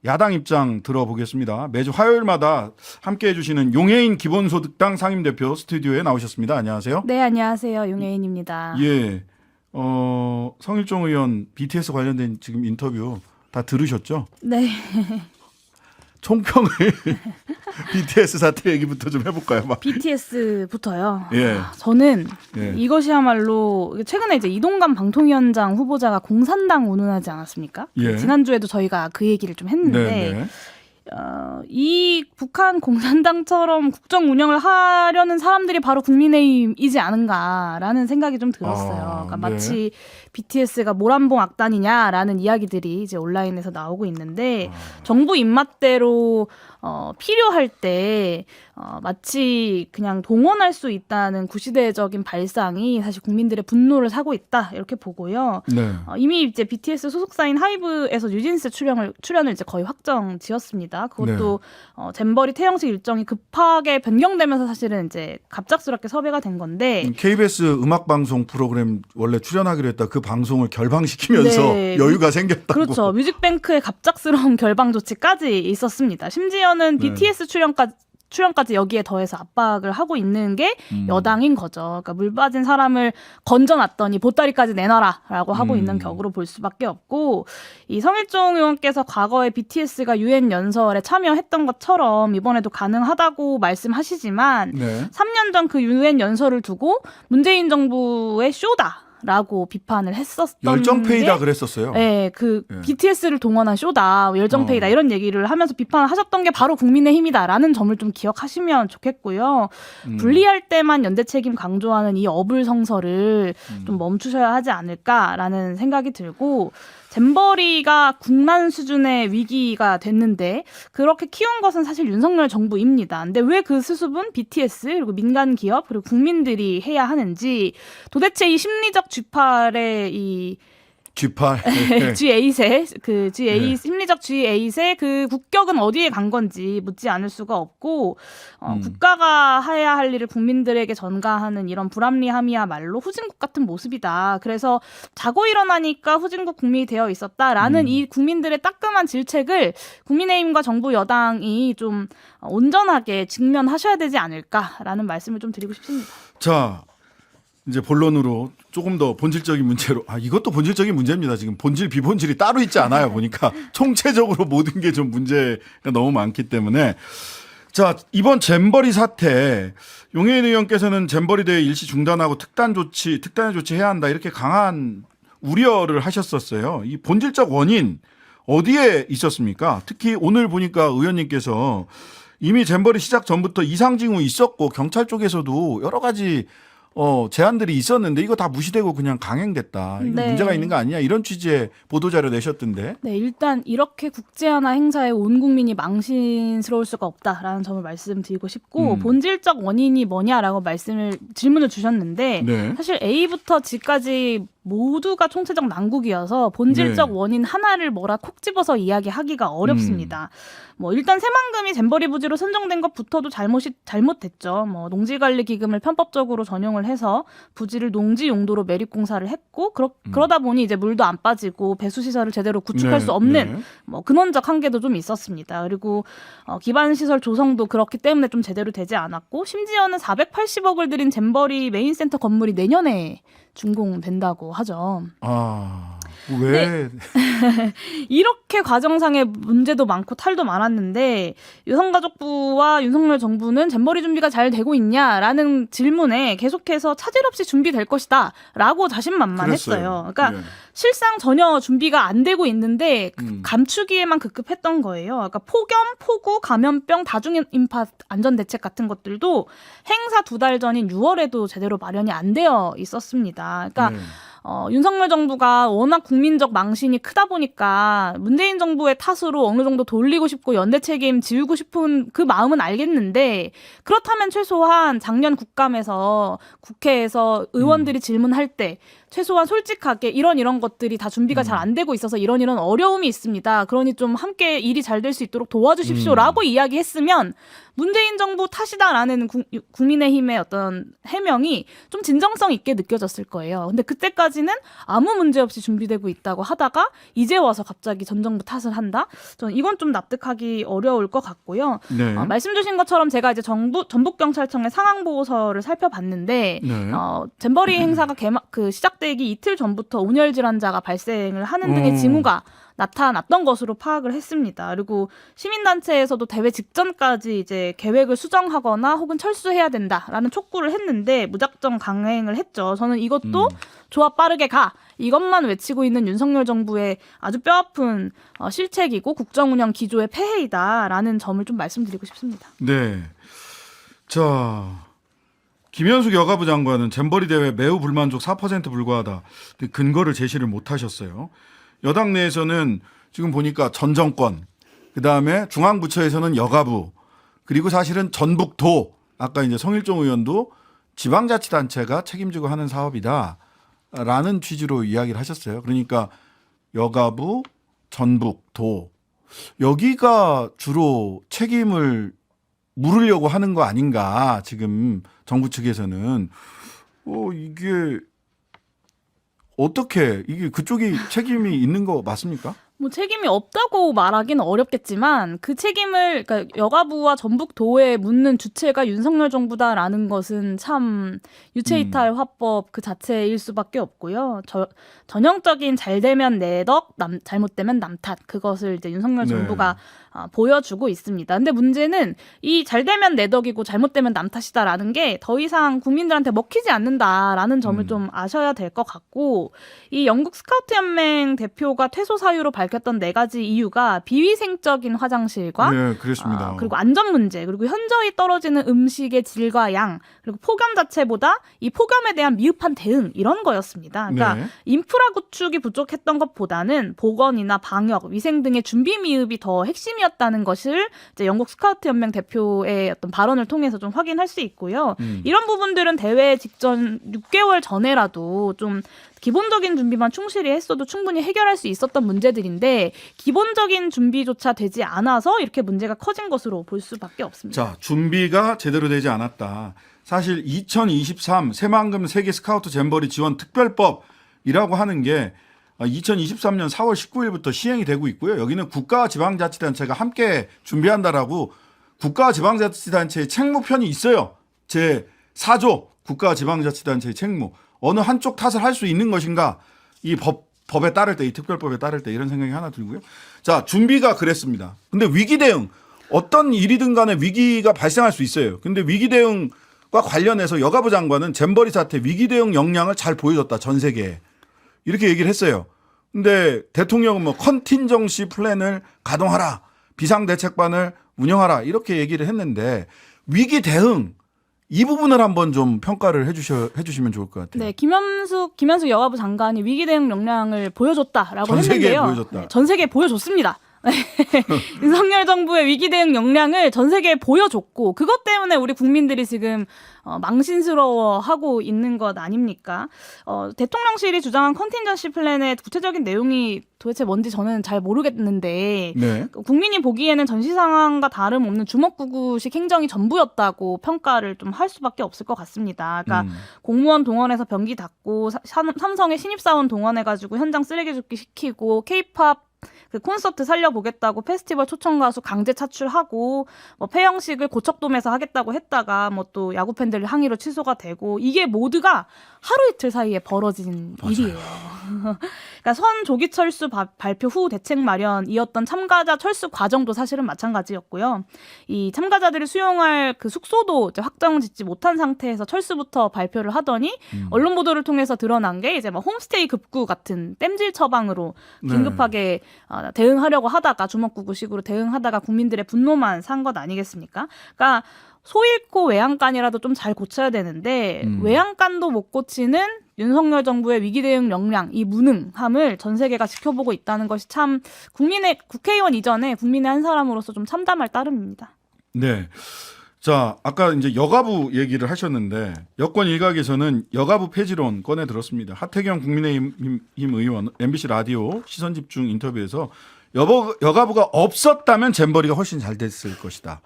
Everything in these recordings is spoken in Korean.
야당 입장 들어보겠습니다. 매주 화요일마다 함께해 주시는 용해인 기본소득당 상임대표 스튜디오에 나오셨습니다. 안녕하세요. 네, 안녕하세요. 용해인입니다. 예, 성일종 의원 BTS 관련된 지금 인터뷰 다 들으셨죠? 네. 총평을 BTS 사태 얘기부터 좀 해볼까요? BTS부터요. 예. 저는 예. 이것이야말로 최근에 이제 이동관 방통위원장 후보자가 공산당 운운하지 않았습니까? 예. 지난주에도 저희가 그 얘기를 좀 했는데 네. 이 북한 공산당처럼 국정 운영을 하려는 사람들이 바로 국민의힘이지 않은가라는 생각이 좀 들었어요. 그러니까 마치 BTS가 모란봉 악단이냐라는 이야기들이 이제 온라인에서 나오고 있는데 정부 입맛대로 필요할 때 마치 그냥 동원할 수 있다는 구시대적인 발상이 사실 국민들의 분노를 사고 있다 이렇게 보고요. 네. 이미 이제 BTS 소속사인 하이브에서 뉴진스 출연을 이제 거의 확정 지었습니다. 그것도 잼버리 태영식 일정이 급하게 변경되면서 사실은 이제 갑작스럽게 섭외가 된 건데 KBS 음악방송 프로그램 원래 출연하기로 했다 그 방송을 결방시키면서 네. 여유가 생겼다고. 그렇죠. 뮤직뱅크의 갑작스러운 결방 조치까지 있었습니다. 심지어는 네. BTS 출연까지 여기에 더해서 압박을 하고 있는 게 여당인 거죠. 그러니까 물 빠진 사람을 건져놨더니 보따리까지 내놔라라고 하고 있는 격으로 볼 수밖에 없고 이 성일종 의원께서 과거에 BTS가 유엔 연설에 참여했던 것처럼 이번에도 가능하다고 말씀하시지만 네. 3년 전 그 유엔 연설을 두고 문재인 정부의 쇼다라고 비판을 했었던 열정페이다 게 그랬었어요. 네, 예. BTS를 동원한 쇼다, 열정페이다 이런 얘기를 하면서 비판을 하셨던 게 바로 국민의힘이다라는 점을 좀 기억하시면 좋겠고요. 분리할 때만 연대 책임 강조하는 이 어불성설을 좀 멈추셔야 하지 않을까라는 생각이 들고 잼버리가 국난 수준의 위기가 됐는데 그렇게 키운 것은 사실 윤석열 정부입니다. 근데 왜 그 수습은 BTS 그리고 민간 기업 그리고 국민들이 해야 하는지 도대체 이 심리적 G8의 이 G8. G8의 그 G8 네. 심리적 G8의 그 국격은 어디에 간 건지 묻지 않을 수가 없고 국가가 해야 할 일을 국민들에게 전가하는 이런 불합리함이야말로 후진국 같은 모습이다. 그래서 자고 일어나니까 후진국 국민이 되어 있었다라는 이 국민들의 따끔한 질책을 국민의힘과 정부 여당이 좀 온전하게 직면하셔야 되지 않을까라는 말씀을 좀 드리고 싶습니다. 자, 이제 본론으로 조금 더 본질적인 문제로 이것도 본질적인 문제입니다. 지금 본질 비본질이 따로 있지 않아요. 보니까 총체적으로 모든 게 좀 문제가 너무 많기 때문에 자 이번 잼버리 사태 용해인 의원께서는 잼버리 대회 일시 중단하고 특단의 조치 해야 한다 이렇게 강한 우려를 하셨었어요. 이 본질적 원인 어디에 있었습니까? 특히 오늘 보니까 의원님께서 이미 잼버리 시작 전부터 이상 징후 있었고 경찰 쪽에서도 여러 가지 제안들이 있었는데 이거 다 무시되고 그냥 강행됐다. 이거 네. 문제가 있는 거 아니냐 이런 취지의 보도자료 내셨던데. 네, 일단 이렇게 국제화나 행사에 온 국민이 망신스러울 수가 없다라는 점을 말씀드리고 싶고 본질적 원인이 뭐냐라고 질문을 주셨는데 네. 사실 A부터 G까지 모두가 총체적 난국이어서 본질적 네. 원인 하나를 뭐라 콕 집어서 이야기하기가 어렵습니다. 일단 새만금이 잼버리 부지로 선정된 것부터도 잘못됐죠. 농지관리기금을 편법적으로 전용을 해서 부지를 농지 용도로 매립 공사를 했고 그러다 보니 이제 물도 안 빠지고 배수 시설을 제대로 구축할 수 없는 근원적 한계도 좀 있었습니다. 그리고 기반 시설 조성도 그렇기 때문에 좀 제대로 되지 않았고 심지어는 480억을 들인 잼버리 메인센터 건물이 내년에 준공된다고 하죠. 왜? 이렇게 과정상의 문제도 많고 탈도 많았는데 여성가족부와 윤석열 정부는 잼버리 준비가 잘 되고 있냐라는 질문에 계속해서 차질 없이 준비될 것이다 라고 자신만만했어요. 그러니까 실상 전혀 준비가 안 되고 있는데 감추기에만 급급했던 거예요. 그러니까 폭염, 폭우, 감염병, 다중인파 안전대책 같은 것들도 행사 2달 전인 6월에도 제대로 마련이 안 되어 있었습니다. 그러니까 윤석열 정부가 워낙 국민적 망신이 크다 보니까 문재인 정부의 탓으로 어느 정도 돌리고 싶고 연대 책임 지우고 싶은 그 마음은 알겠는데 그렇다면 최소한 작년 국감에서 국회에서 의원들이 질문할 때 최소한 솔직하게 이런 것들이 다 준비가 잘 안 되고 있어서 이런 어려움이 있습니다. 그러니 좀 함께 일이 잘 될 수 있도록 도와주십시오라고 이야기했으면 문재인 정부 탓이다라는 국민의힘의 어떤 해명이 좀 진정성 있게 느껴졌을 거예요. 근데 그때까지는 아무 문제 없이 준비되고 있다고 하다가 이제 와서 갑자기 전 정부 탓을 한다? 저는 이건 좀 납득하기 어려울 것 같고요. 네. 말씀 주신 것처럼 제가 이제 전북경찰청의 상황보고서를 살펴봤는데 네. 잼버리 행사가 시작되기 이틀 전부터 온열 질환자가 발생을 하는 등의 징후가 나타났던 것으로 파악을 했습니다. 그리고 시민단체에서도 대회 직전까지 이제 계획을 수정하거나 혹은 철수해야 된다라는 촉구를 했는데 무작정 강행을 했죠. 저는 이것도 조합 빠르게 가! 이것만 외치고 있는 윤석열 정부의 아주 뼈아픈 실책이고 국정운영 기조의 폐해이다라는 점을 좀 말씀드리고 싶습니다. 네. 자, 김현숙 여가부 장관은 잼버리 대회 매우 불만족 4% 불과하다. 근거를 제시를 못 하셨어요. 여당 내에서는 지금 보니까 전 정권, 그다음에 중앙부처에서는 여가부, 그리고 사실은 전북도, 아까 이제 성일종 의원도 지방자치단체가 책임지고 하는 사업이다라는 취지로 이야기를 하셨어요. 그러니까 여가부, 전북도, 여기가 주로 책임을 물으려고 하는 거 아닌가, 지금 정부 측에서는. 이게 어떻게, 이게 그쪽이 책임이 있는 거 맞습니까? 뭐 책임이 없다고 말하기는 어렵겠지만 그 책임을 그러니까 여가부와 전북도에 묻는 주체가 윤석열 정부다라는 것은 참 유체이탈 화법 그 자체일 수밖에 없고요. 전형적인 잘 되면 내 덕, 잘못되면 남 탓, 그것을 이제 윤석열 정부가 보여주고 있습니다. 근데 문제는 이 잘 되면 내 덕이고 잘못되면 남 탓이다라는 게 더 이상 국민들한테 먹히지 않는다라는 점을 좀 아셔야 될 것 같고, 이 영국 스카우트 연맹 대표가 퇴소 사유로 밝혔던 4가지 이유가 비위생적인 화장실과 네, 그렇습니다. 그리고 안전 문제, 그리고 현저히 떨어지는 음식의 질과 양, 그리고 폭염 자체보다 이 폭염에 대한 미흡한 대응, 이런 거였습니다. 그러니까 네. 인프라 구축이 부족했던 것보다는 보건이나 방역, 위생 등의 준비 미흡이 더 핵심이었다는 것을 이제 영국 스카우트 연맹 대표의 어떤 발언을 통해서 좀 확인할 수 있고요. 이런 부분들은 대회 직전 6개월 전에라도 좀 기본적인 준비만 충실히 했어도 충분히 해결할 수 있었던 문제들인데 기본적인 준비조차 되지 않아서 이렇게 문제가 커진 것으로 볼 수밖에 없습니다. 자, 준비가 제대로 되지 않았다. 사실 2023 새만금 세계 스카우트 잼버리 지원 특별법이라고 하는 게 2023년 4월 19일부터 시행이 되고 있고요. 여기는 국가와 지방자치단체가 함께 준비한다라고 국가와 지방자치단체의 책무편이 있어요. 제 4조 국가와 지방자치단체의 책무. 어느 한쪽 탓을 할 수 있는 것인가? 이 법에 따를 때, 이 특별법에 따를 때 이런 생각이 하나 들고요. 자, 준비가 그랬습니다. 근데 위기 대응, 어떤 일이든 간에 위기가 발생할 수 있어요. 근데 위기 대응과 관련해서 여가부 장관은 잼버리 사태 위기 대응 역량을 잘 보여줬다, 전 세계에. 이렇게 얘기를 했어요. 근데 대통령은 뭐 컨틴정시 플랜을 가동하라, 비상대책반을 운영하라, 이렇게 얘기를 했는데 위기 대응, 이 부분을 한번 좀 평가를 해주시면 좋을 것 같아요. 네, 김현숙 여가부 장관이 위기 대응 역량을 보여줬다라고 전 세계에 했는데요. 보여줬다. 네, 전 세계에 보여줬습니다. 윤석열 정부의 위기 대응 역량을 전 세계에 보여줬고, 그것 때문에 우리 국민들이 지금 망신스러워하고 있는 것 아닙니까? 대통령실이 주장한 컨틴전시 플랜의 구체적인 내용이 도대체 뭔지 저는 잘 모르겠는데, 네. 국민이 보기에는 전시 상황과 다름없는 주먹구구식 행정이 전부였다고 평가를 좀 할 수밖에 없을 것 같습니다. 그러니까 공무원 동원해서 변기 닫고 삼성의 신입사원 동원해가지고 현장 쓰레기 줍기 시키고 K-팝 그 콘서트 살려보겠다고 페스티벌 초청 가수 강제 차출하고 뭐 폐영식을 고척돔에서 하겠다고 했다가 뭐 또 야구 팬들 항의로 취소가 되고, 이게 모두가 하루 이틀 사이에 벌어진 일이에요. 그러니까 선 조기 철수 발표 후 대책 마련이었던 참가자 철수 과정도 사실은 마찬가지였고요. 이 참가자들이 수용할 그 숙소도 이제 확정짓지 못한 상태에서 철수부터 발표를 하더니 언론 보도를 통해서 드러난 게 이제 막 홈스테이 급구 같은 땜질 처방으로 긴급하게 대응하려고 하다가 주먹구구식으로 대응하다가 국민들의 분노만 산 것 아니겠습니까? 그러니까 소 잃고 외양간이라도 좀 잘 고쳐야 되는데 외양간도 못 고치는 윤석열 정부의 위기 대응 역량, 이 무능함을 전 세계가 지켜보고 있다는 것이 참 국회의원 이전에 국민의 한 사람으로서 좀 참담할 따름입니다. 네. 자, 아까 이제 여가부 얘기를 하셨는데 여권 일각에서는 여가부 폐지론 꺼내 들었습니다. 하태경 국민의힘 의원 MBC 라디오 시선집중 인터뷰에서 여가부가 없었다면 잼버리가 훨씬 잘 됐을 것이다.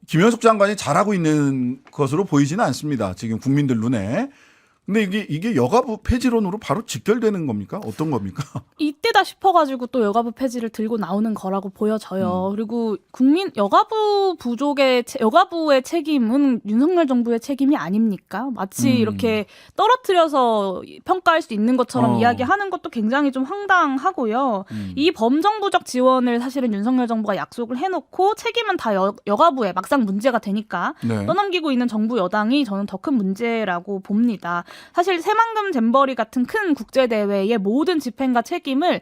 김현숙 장관이 잘하고 있는 것으로 보이지는 않습니다. 지금 국민들 눈에. 근데 이게 여가부 폐지론으로 바로 직결되는 겁니까? 어떤 겁니까? 이때다 싶어가지고 또 여가부 폐지를 들고 나오는 거라고 보여져요. 그리고 여가부의 책임은 윤석열 정부의 책임이 아닙니까? 마치 이렇게 떨어뜨려서 평가할 수 있는 것처럼 이야기하는 것도 굉장히 좀 황당하고요. 이 범정부적 지원을 사실은 윤석열 정부가 약속을 해놓고 책임은 다 여가부에 막상 문제가 되니까 네. 떠넘기고 있는 정부 여당이 저는 더 큰 문제라고 봅니다. 사실 새만금 잼버리 같은 큰 국제대회의 모든 집행과 책임을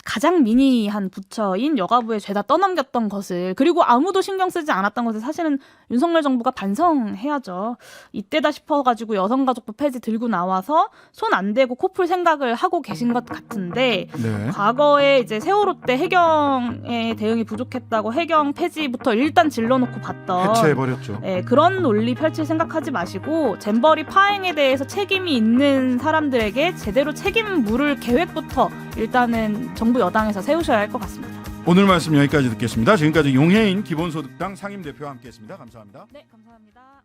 가장 미니한 부처인 여가부에 죄다 떠넘겼던 것을, 그리고 아무도 신경 쓰지 않았던 것을 사실은 윤석열 정부가 반성해야죠. 이때다 싶어가지고 여성가족부 폐지 들고 나와서 손 안 대고 코풀 생각을 하고 계신 것 같은데, 네. 과거에 이제 세월호 때 해경의 대응이 부족했다고 해경 폐지부터 일단 질러놓고 봤던 해체해버렸죠. 그런 논리 펼칠 생각하지 마시고 잼버리 파행에 대해서 책임이 있는 사람들에게 제대로 책임 물을 계획부터 일단은 정부 여당에서 세우셔야 할 것 같습니다. 오늘 말씀 여기까지 듣겠습니다. 지금까지 용혜인 기본소득당 상임대표와 함께했습니다. 감사합니다. 네, 감사합니다.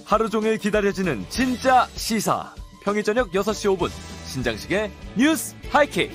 하루 종일 기다려지는 진짜 시사. 평일 저녁 6시 5분 신장식의 뉴스 하이킥.